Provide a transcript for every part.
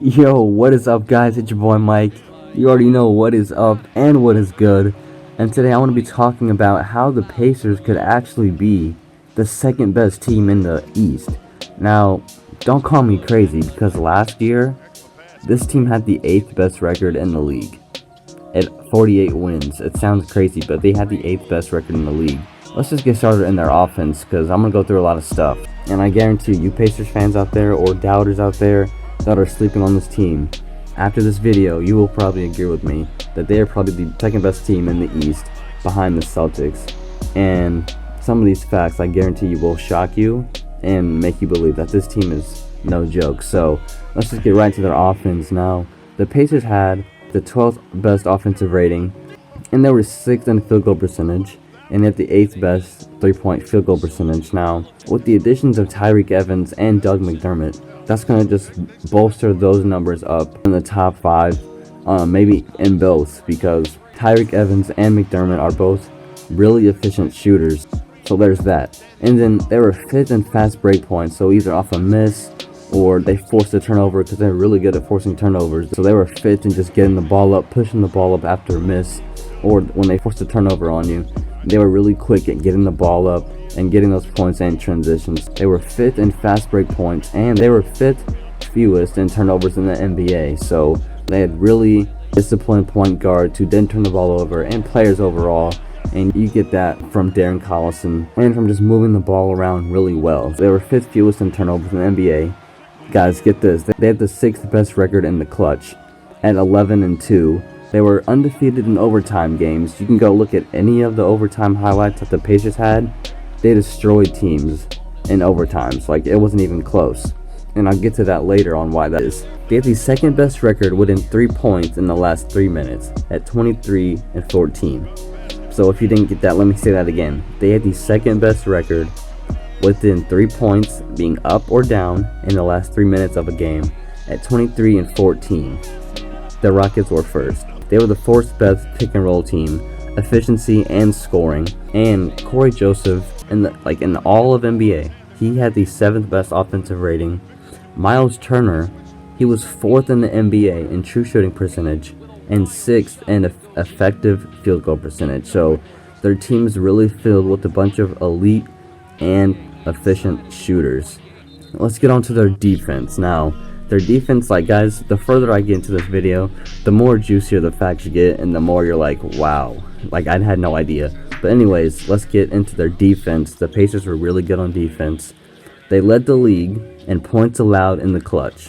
Yo, what is up, guys? It's your boy Mike. You already know what is up and what is good. And today I want to be talking about how the Pacers could actually be the second best team in the East. Now, don't call me crazy because last year, this team had the 8th best record in the league at 48 wins. It sounds crazy, but they had the 8th best record in the league. Let's just get started in their offense because I'm going to go through a lot of stuff. And I guarantee you Pacers fans out there or doubters out there that are sleeping on this team, after this video you will probably agree with me that they are probably the second best team in the East behind the Celtics. And some of these facts I guarantee you will shock you and make you believe that this team is no joke. So let's just get right to their offense now. The Pacers had the 12th best offensive rating, and they were 6th in field goal percentage, and they have the 8th best 3-point field goal percentage. Now, with the additions of Tyreke Evans and Doug McDermott, that's going to just bolster those numbers up in the top 5, maybe in both, because Tyreke Evans and McDermott are both really efficient shooters. So there's that. And then they were 5th in fast break points, so either off a miss or they forced a turnover because they're really good at forcing turnovers. So they were 5th in just getting the ball up, pushing the ball up after a miss, or when they forced a turnover on you. They were really quick at getting the ball up and getting those points and transitions. They were 5th in fast break points, and they were 5th fewest in turnovers in the NBA. So they had really disciplined point guards who didn't turn the ball over, and players overall. And you get that from Darren Collison and from just moving the ball around really well. They were 5th fewest in turnovers in the NBA. Guys, get this. They had the 6th best record in the clutch at 11-2. They were undefeated in overtime games. You can go look at any of the overtime highlights that the Pacers had. They destroyed teams in overtimes. Like, it wasn't even close. And I'll get to that later on why that is. They had the second best record within 3 points in the last 3 minutes at 23-14. So if you didn't get that, let me say that again. They had the second best record within 3 points being up or down in the last 3 minutes of a game at 23-14. The Rockets were first. They were the 4th best pick and roll team, efficiency and scoring. And Corey Joseph, in all of NBA, he had the 7th best offensive rating. Miles Turner, he was 4th in the NBA in true shooting percentage and 6th in effective field goal percentage. So their team is really filled with a bunch of elite and efficient shooters. Let's get on to their defense now. Their defense, guys, the further I get into this video, the more juicier the facts get, and the more you're like, wow, I had no idea. But anyways, let's get into their defense. The Pacers were really good on defense. They led the league in points allowed in the clutch,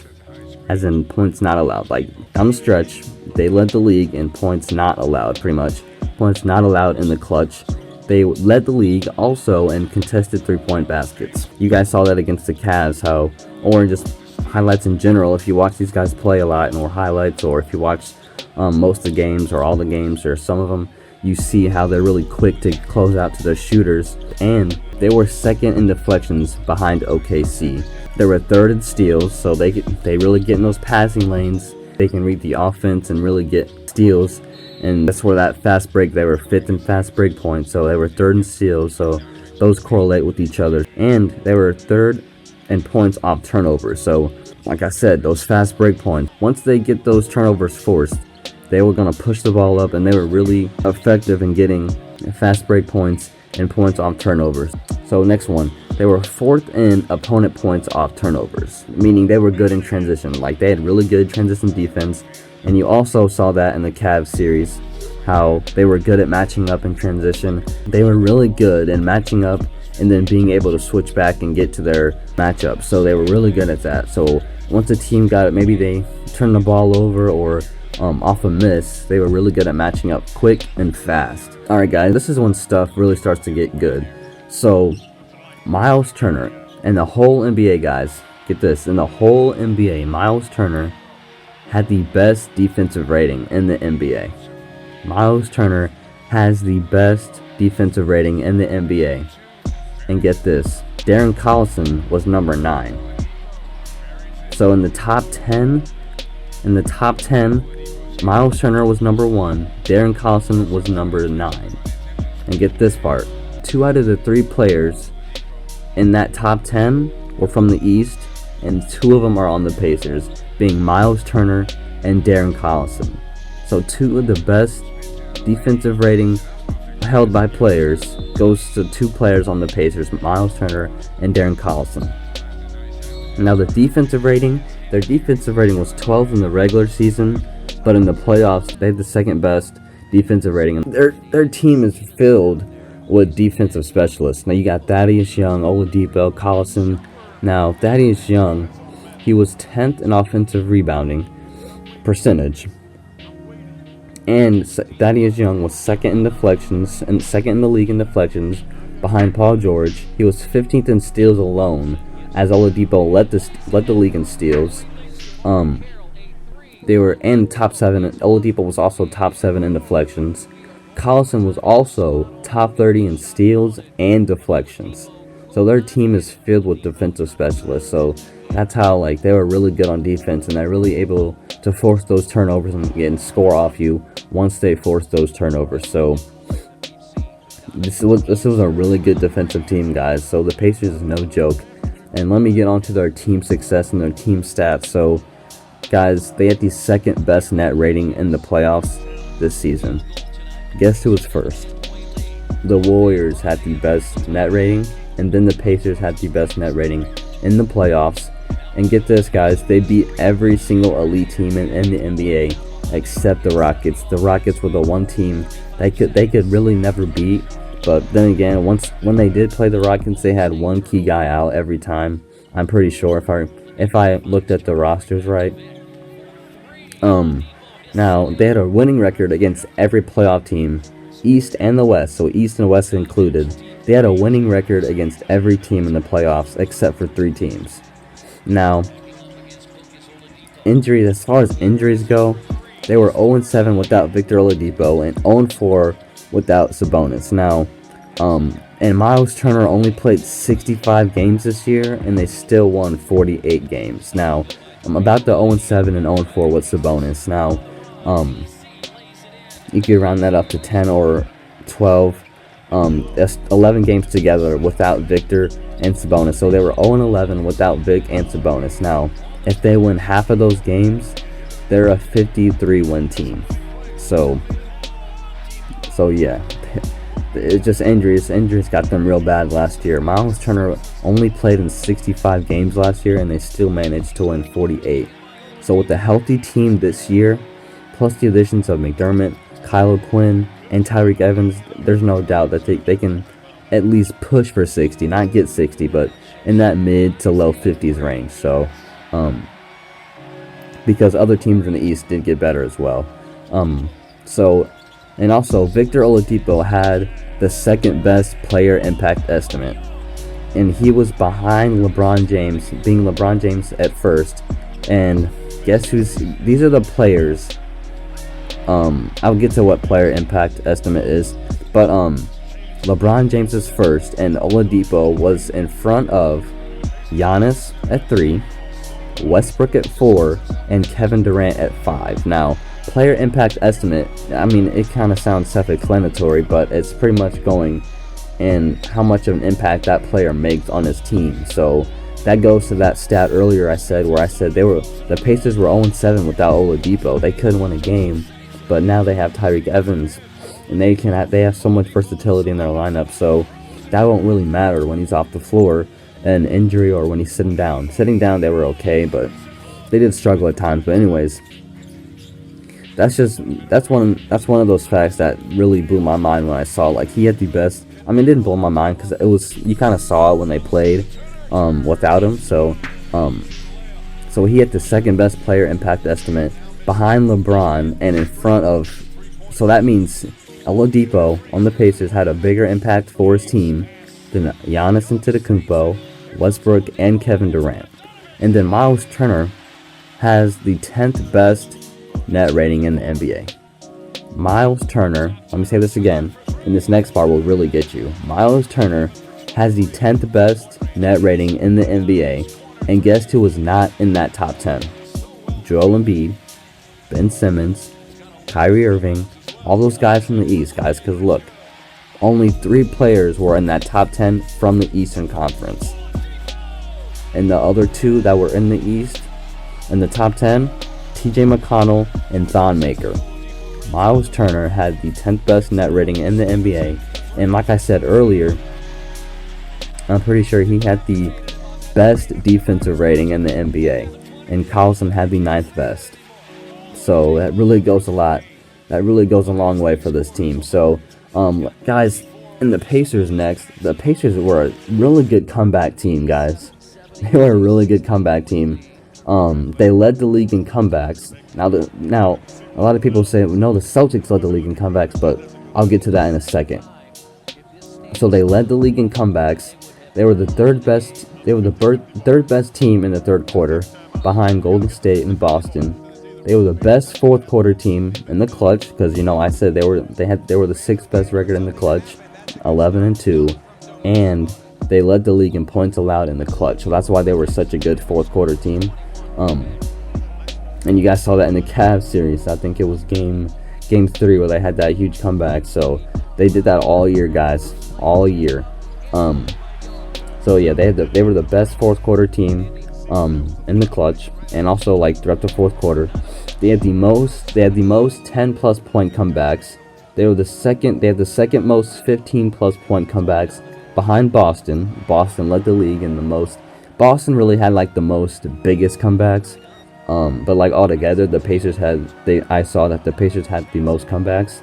as in points not allowed. Down the stretch, they led the league in points not allowed, pretty much. Points not allowed in the clutch. They led the league also in contested 3-point baskets. You guys saw that against the Cavs, or just highlights in general. If you watch these guys play a lot, or highlights, or if you watch most of the games or all the games or some of them, you see how they're really quick to close out to their shooters. And they were 2nd in deflections behind OKC. They were 3rd in steals, so they really get in those passing lanes. They can read the offense and really get steals, and that's where that fast break. They were 5th in fast break points, so they were 3rd in steals, so those correlate with each other. And they were 3rd in points off turnovers. So like I said, those fast break points, once they get those turnovers forced, they were going to push the ball up, and they were really effective in getting fast break points and points off turnovers. So next one, they were 4th in opponent points off turnovers, meaning they were good in transition. They had really good transition defense, and you also saw that in the Cavs series, how they were good at matching up in transition. They were really good in matching up and then being able to switch back and get to their matchup. So they were really good at that. So once a team got it, maybe they turned the ball over or off a miss, they were really good at matching up quick and fast. Alright guys, this is when stuff really starts to get good. So Miles Turner and the whole NBA, guys, get this, in the whole NBA, Miles Turner had the best defensive rating in the NBA. Miles Turner has the best defensive rating in the NBA. And get this, Darren Collison was number 9. So in the top 10, Miles Turner was number 1, Darren Collison was number 9. And get this part, 2 out of the 3 players in that top 10 were from the East, and 2 of them are on the Pacers. being Miles Turner and Darren Collison. So 2 of the best defensive rating held by players goes to 2 players on the Pacers, Miles Turner and Darren Collison. Now the defensive rating, their defensive rating was 12th in the regular season, but in the playoffs they had the second best defensive rating. And their team is filled with defensive specialists. Now you got Thaddeus Young, Oladipo, Collison. Now Thaddeus Young, he was 10th in offensive rebounding percentage, and Thaddeus Young was second in deflections and second in the league in deflections behind Paul George. He was 15th in steals alone, as Oladipo led the league in steals. They were in top 7. Oladipo was also top 7 in deflections. Collison was also top 30 in steals and deflections. So their team is filled with defensive specialists. So that's how they were really good on defense, and they're really able to force those turnovers and score off you once they force those turnovers. So this was a really good defensive team, guys. So the Pacers is no joke. And let me get on to their team success and their team stats. So guys, they had the second best net rating in the playoffs this season. Guess who was first? The Warriors had the best net rating, and then the Pacers had the best net rating in the playoffs. And get this, guys, they beat every single elite team in the NBA except the Rockets. The Rockets were the one team they could really never beat. But then again, when they did play the Rockets, they had one key guy out every time. I'm pretty sure if I looked at the rosters right. Now they had a winning record against every playoff team, East and the West. So East and West included. They had a winning record against every team in the playoffs except for 3 teams. Now, injuries, as far as injuries go, they were 0-7 without Victor Oladipo and 0-4 without Sabonis. Now, and Miles Turner only played 65 games this year, and they still won 48 games. Now, about the 0-7 and 0-4 with Sabonis. Now, you could round that up to 10 or 12. That's 11 games together without Victor and Sabonis. So they were 0-11 without Vic and Sabonis. Now, if they win half of those games, they're a 53-win team. So yeah, it's just injuries. Injuries got them real bad last year. Miles Turner only played in 65 games last year, and they still managed to win 48. So with a healthy team this year, plus the additions of McDermott, Kylo Quinn, and Tyreke Evans, there's no doubt that they can at least push for 60, not get 60, but in that mid to low 50s range. So, because other teams in the East did get better as well. And also Victor Oladipo had the second best player impact estimate, and he was behind LeBron James, being LeBron James at first. And guess these are the players. I'll get to what player impact estimate is, but LeBron James is first, and Oladipo was in front of Giannis at 3, Westbrook at 4, and Kevin Durant at 5. Now, player impact estimate, I mean, it kind of sounds self-explanatory, but it's pretty much going in how much of an impact that player makes on his team. So that goes to that stat earlier I said the Pacers were 0-7 without Oladipo. They couldn't win a game. But now they have Tyreke Evans, and they have so much versatility in their lineup, so that won't really matter when he's off the floor, an injury, or when he's sitting down. Sitting down, they were okay, but they did struggle at times. But anyways, that's one of those facts that really blew my mind when I saw he had the best. I mean, it didn't blow my mind because you kind of saw it when they played without him. So he had the second best player impact estimate, behind LeBron and in front of, so that means Oladipo on the Pacers had a bigger impact for his team than Giannis Antetokounmpo, Westbrook, and Kevin Durant. And then Miles Turner has the 10th best net rating in the NBA. Miles Turner, let me say this again, and this next part will really get you. Miles Turner has the 10th best net rating in the NBA, and guess who was not in that top 10? Joel Embiid, Ben Simmons, Kyrie Irving, all those guys from the East, guys, because look, only 3 players were in that top 10 from the Eastern Conference. And the other 2 that were in the East, In the top 10, T.J. McConnell and Thon Maker. Miles Turner had the 10th best net rating in the NBA, and like I said earlier, I'm pretty sure he had the best defensive rating in the NBA, and Collison had the 9th best. So that really goes a lot. That really goes a long way for this team. So, guys, in the Pacers next, the Pacers were a really good comeback team, guys. They were a really good comeback team. They led the league in comebacks. Now, a lot of people say, no, the Celtics led the league in comebacks, but I'll get to that in a second. So they led the league in comebacks. They were the third best. They were the third best team in the third quarter, behind Golden State and Boston. They were the best fourth quarter team in the clutch, because I said they were the 6th best record in the clutch, 11-2, and they led the league in points allowed in the clutch. So that's why they were such a good fourth quarter team. And you guys saw that in the Cavs series. I think it was game 3 where they had that huge comeback. So they did that all year, guys, all year. So yeah, they were the best fourth quarter team in the clutch, and also like throughout the fourth quarter. They had the most 10+ point comebacks. They had the second most 15+ point comebacks behind Boston. Boston led the league in the most. Boston really had like the most biggest comebacks. But like altogether, the Pacers I saw that the Pacers had the most comebacks.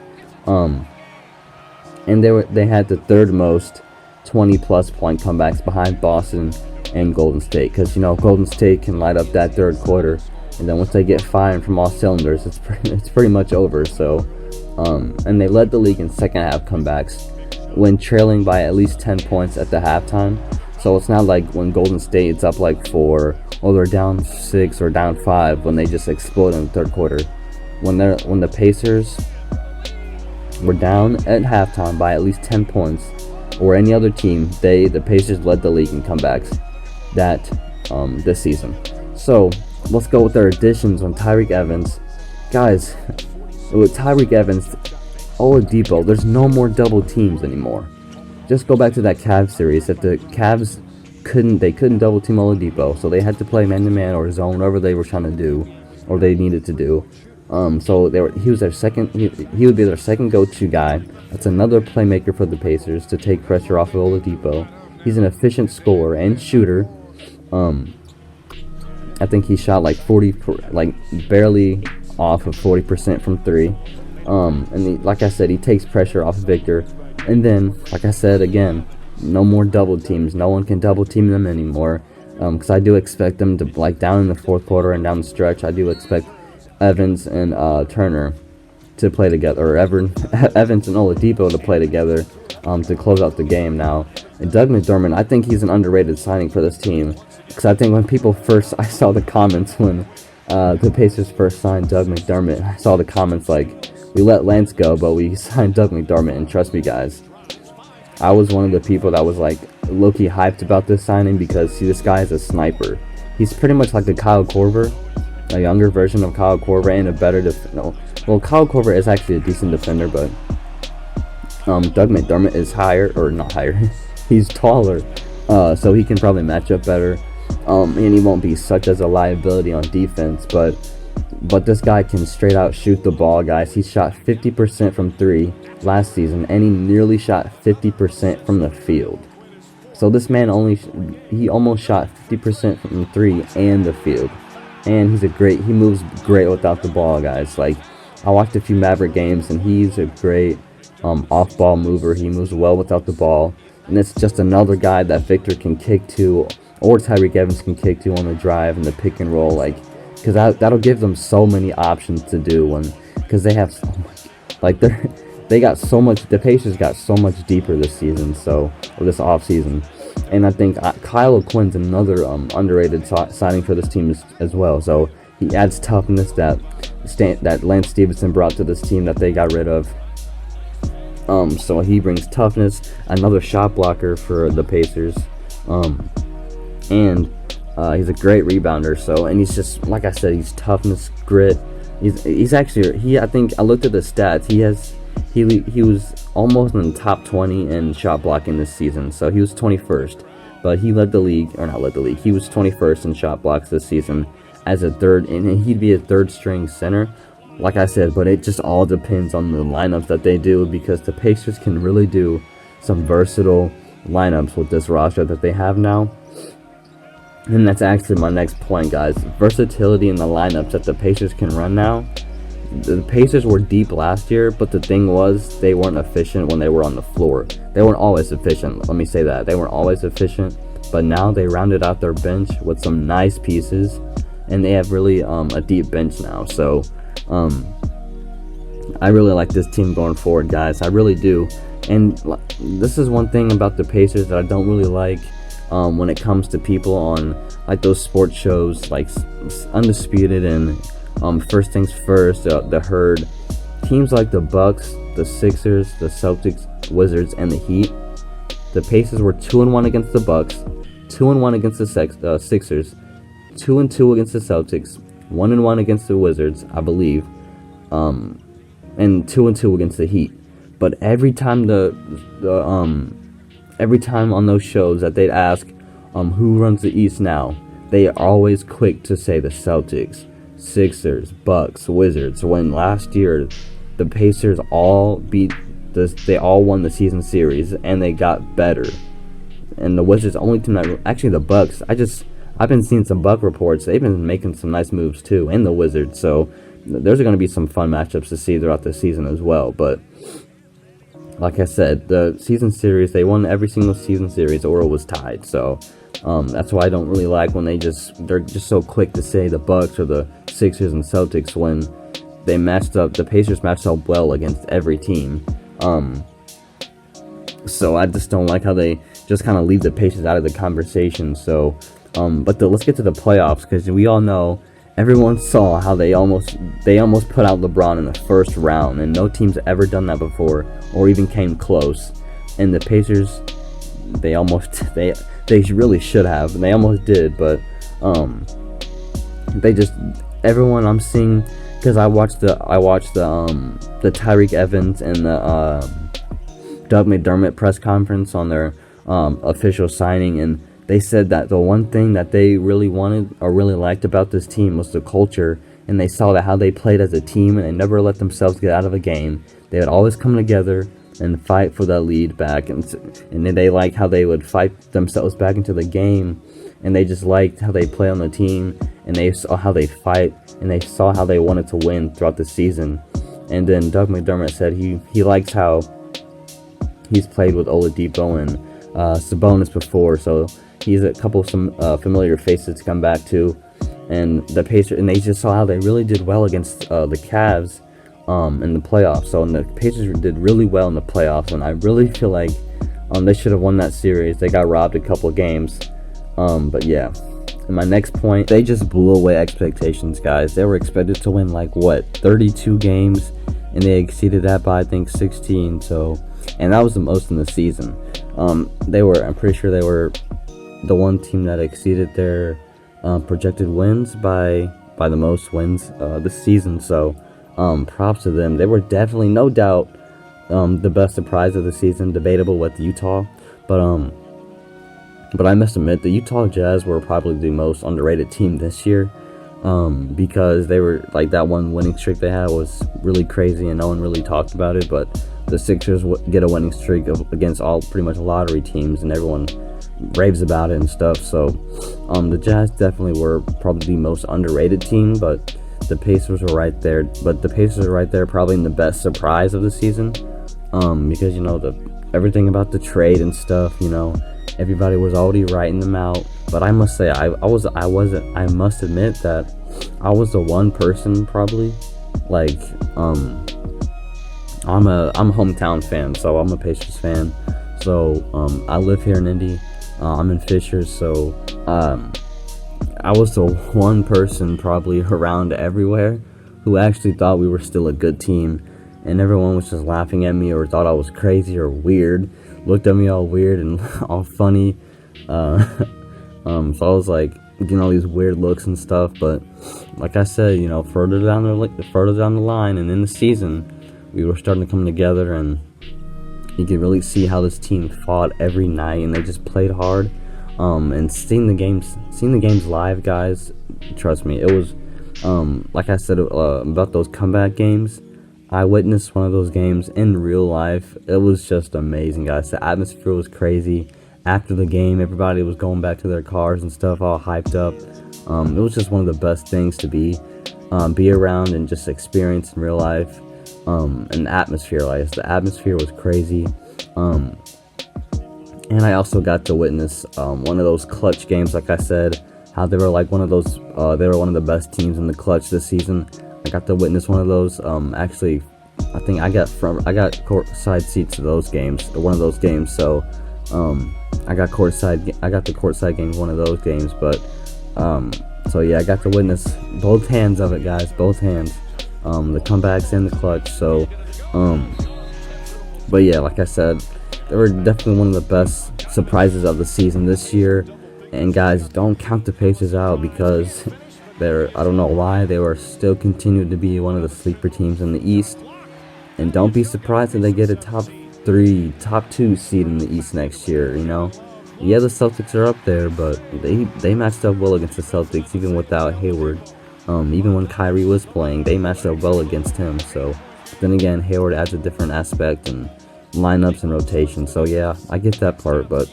And they had the third most 20+ point comebacks behind Boston and Golden State, because Golden State can light up that third quarter, and then once they get firing from all cylinders, it's pretty much over. So and they led the league in second half comebacks when trailing by at least 10 points at the halftime. So it's not like when Golden State's up like 4, or they're down 6 or down 5 when they just explode in the third quarter. When the Pacers were down at halftime by at least 10 points, or any other team, the Pacers led the league in comebacks this season. So let's go with their additions on Tyreke Evans. Guys, with Tyreke Evans, Oladipo, there's no more double teams anymore. Just go back to that Cavs series. If the Cavs couldn't double team Oladipo, so they had to play man-to-man or zone, whatever they were trying to do, or they needed to do. So he was their second. He would be their second go-to guy. That's another playmaker for the Pacers to take pressure off of Oladipo. He's an efficient scorer and shooter. I think he shot like barely off of 40% from 3. Like I said, he takes pressure off of Victor. And then, like I said again, no more double teams. No one can double team them anymore. Because I do expect them to, like, down in the fourth quarter and down the stretch, I do expect Evans and Turner to play together, or Evans and Oladipo to play together to close out the game now. And Doug McDermott, I think he's an underrated signing for this team, because I think I saw the comments when the Pacers first signed Doug McDermott. I saw the comments like, we let Lance go, but we signed Doug McDermott, and trust me, guys, I was one of the people that was like low-key hyped about this signing, because this guy is a sniper. He's pretty much like the Kyle Korver, a younger version of Kyle Korver, and a better well, Kyle Korver is actually a decent defender, but Doug McDermott is not higher. He's taller, so he can probably match up better, and he won't be such as a liability on defense. But this guy can straight out shoot the ball, guys. He shot 50% from 3 last season, and he nearly shot 50% from the field. So this man almost shot 50% from 3 and the field. And he moves great without the ball, guys. Like, I watched a few Maverick games, and he's a great off-ball mover. He moves well without the ball, and it's just another guy that Victor can kick to, or Tyreke Evans can kick to on the drive and the pick and roll, like, because that'll give them so many options to do because they have so much, like, they got so much. The Pacers got so much deeper this season, or this off season. And I think Kyle O'Quinn's another underrated signing for this team as well. So he adds toughness that Lance Stevenson brought to this team that they got rid of. So he brings toughness, another shot blocker for the Pacers, and he's a great rebounder. So, and he's just, like I said, he's toughness, grit. He's actually, I think I looked at the stats. He was almost in the top 20 in shot blocking this season. So he was 21st, but he led the league, or not led the league. He was 21st in shot blocks this season. as a third, and he'd be a third string center, like I said. But it just all depends on the lineups that they do, because the Pacers can really do some versatile lineups with this roster that they have now. And that's actually my next point, guys. Versatility in the lineups that the Pacers can run now. The Pacers were deep last year, but the thing was, they weren't efficient when they were on the floor. They weren't always efficient, let me say that. They weren't always efficient, but now they rounded out their bench with some nice pieces, and they have really a deep bench now. So I really like this team going forward, guys. I really do. And this is one thing about the Pacers that I don't really like when it comes to people on like those sports shows like Undisputed and First Things First, the Herd. Teams like the Bucks, the Sixers, the Celtics, Wizards, and the Heat. The Pacers were 2-1 against the Bucks, 2-1 against the Sixers, 2-2 against the Celtics, 1-1 against the Wizards, I believe, and 2-2 against the Heat. But every time every time on those shows that they'd ask who runs the East now, they are always quick to say the Celtics, Sixers, Bucks, Wizards. When last year the Pacers all they all won the season series and they got better. And the Wizards, the only team that actually the Bucks. I've been seeing some Buck reports. They've been making some nice moves too, and the Wizards. So there's going to be some fun matchups to see throughout the season as well. But like I said, the season series, they won every single season series or it was tied. So that's why I don't really like when they're just so quick to say the Bucks or the Sixers and Celtics when the Pacers matched up well against every team. So I just don't like how they just kind of leave the Pacers out of the conversation. So, but let's get to the playoffs, because we all know, everyone saw how they almost put out LeBron in the first round, and no team's ever done that before or even came close. And the Pacers, they really should have, and they almost did, but everyone I'm seeing, because I watched the Tyreek Evans and the Doug McDermott press conference on their official signing, and they said that the one thing that they really wanted or really liked about this team was the culture, and they saw that how they played as a team, and they never let themselves get out of a game. They would always come together and fight for that lead back, and then they liked how they would fight themselves back into the game, and they just liked how they play on the team, and they saw how they fight, and they saw how they wanted to win throughout the season. And then Doug McDermott said he likes how he's played with Oladipo and Sabonis before, so he's a couple of some familiar faces to come back to. And the Pacers, and they just saw how they really did well against the Cavs in the playoffs. So, and the Pacers did really well in the playoffs, and I really feel like they should have won that series. They got robbed a couple of games, but yeah. And my next point, they just blew away expectations, guys. They were expected to win 32 games, and they exceeded that by I think 16. So, and that was the most in the season. I'm pretty sure they were the one team that exceeded their projected wins by the most wins this season. So props to them. They were definitely, no doubt, the best surprise of the season. Debatable with Utah, but I must admit the Utah Jazz were probably the most underrated team this year, because they were that one winning streak they had was really crazy and no one really talked about it. But the Sixers get a winning streak against all pretty much lottery teams, and everyone raves about it and stuff. So the Jazz definitely were probably the most underrated team, but the Pacers were right there. But the Pacers are right there, probably in the best surprise of the season, because everything about the trade and stuff, everybody was already writing them out. But I must say, I must admit that I was the one person probably I'm a hometown fan, so I'm a Pacers fan. So I live here in Indy. I'm in Fishers, so I was the one person probably around everywhere who actually thought we were still a good team, and everyone was just laughing at me or thought I was crazy or weird, looked at me all weird and all funny. So I was getting all these weird looks and stuff. But like I said, further down the line and in the season, we were starting to come together, and you could really see how this team fought every night, and they just played hard. And seeing the games live, guys, trust me, it was like I said about those comeback games. I witnessed one of those games in real life. It was just amazing, guys. The atmosphere was crazy. After the game, everybody was going back to their cars and stuff, all hyped up. It was just one of the best things to be around and just experience in real life. And the atmosphere was crazy. And I also got to witness one of those clutch games, like I said, how they were like one of those, they were one of the best teams in the clutch this season. I got to witness one of those. Actually, I think I got courtside seats to those games, one of those games. So, I got the courtside games, one of those games. But, so yeah, I got to witness both hands of it, guys, both hands, the comebacks and the clutch. So, but yeah, like I said, they were definitely one of the best surprises of the season this year. And guys, don't count the Pacers out, because I don't know why they were still continued to be one of the sleeper teams in the East. And don't be surprised if they get a top 2 seed in the East next year. You know, yeah, the Celtics are up there, but they matched up well against the Celtics, even without Hayward. Even when Kyrie was playing, they matched up well against him. So then again, Hayward adds a different aspect and lineups and rotation. So yeah, I get that part, but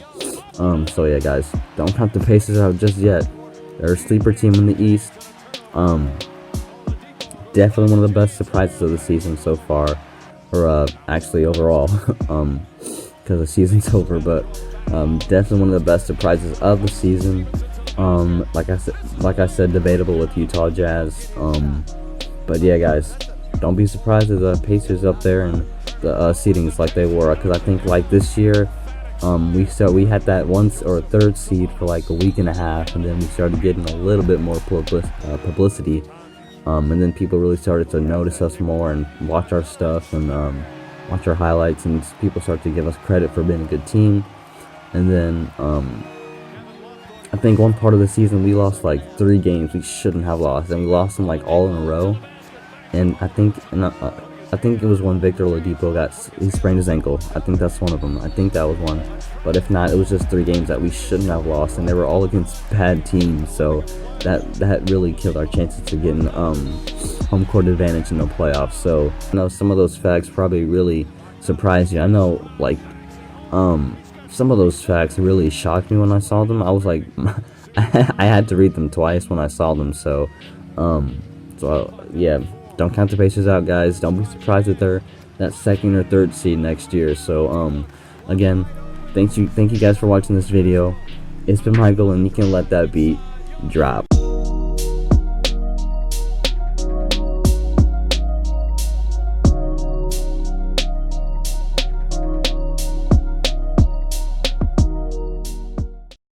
so yeah, guys, don't count the Pacers out just yet. They're a sleeper team in the East. Definitely one of the best surprises of the season so far, or actually overall, because the season's over. But definitely one of the best surprises of the season. Like I said, debatable with Utah Jazz. But yeah, guys, don't be surprised if the Pacers up there and the seedings like they were, because I think like this year. We had that once or a third seed for like a week and a half, and then we started getting a little bit more publicity, and then people really started to notice us more and watch our stuff and watch our highlights, and people started to give us credit for being a good team. And then I think one part of the season we lost like 3 games we shouldn't have lost, and we lost them like all in a row. And I think it was when Victor Oladipo he sprained his ankle. I think that's one of them. I think that was one. But if not, it was just 3 games that we shouldn't have lost, and they were all against bad teams. So that really killed our chances to getting home court advantage in the playoffs. So I know some of those facts probably really surprised you. I know like some of those facts really shocked me when I saw them. I was like, I had to read them twice when I saw them. So yeah. Don't count the Pacers out, guys. Don't be surprised if they're that 2nd or 3rd seed next year. So, again, thank you guys for watching this video. It's been Michael, and you can let that beat drop.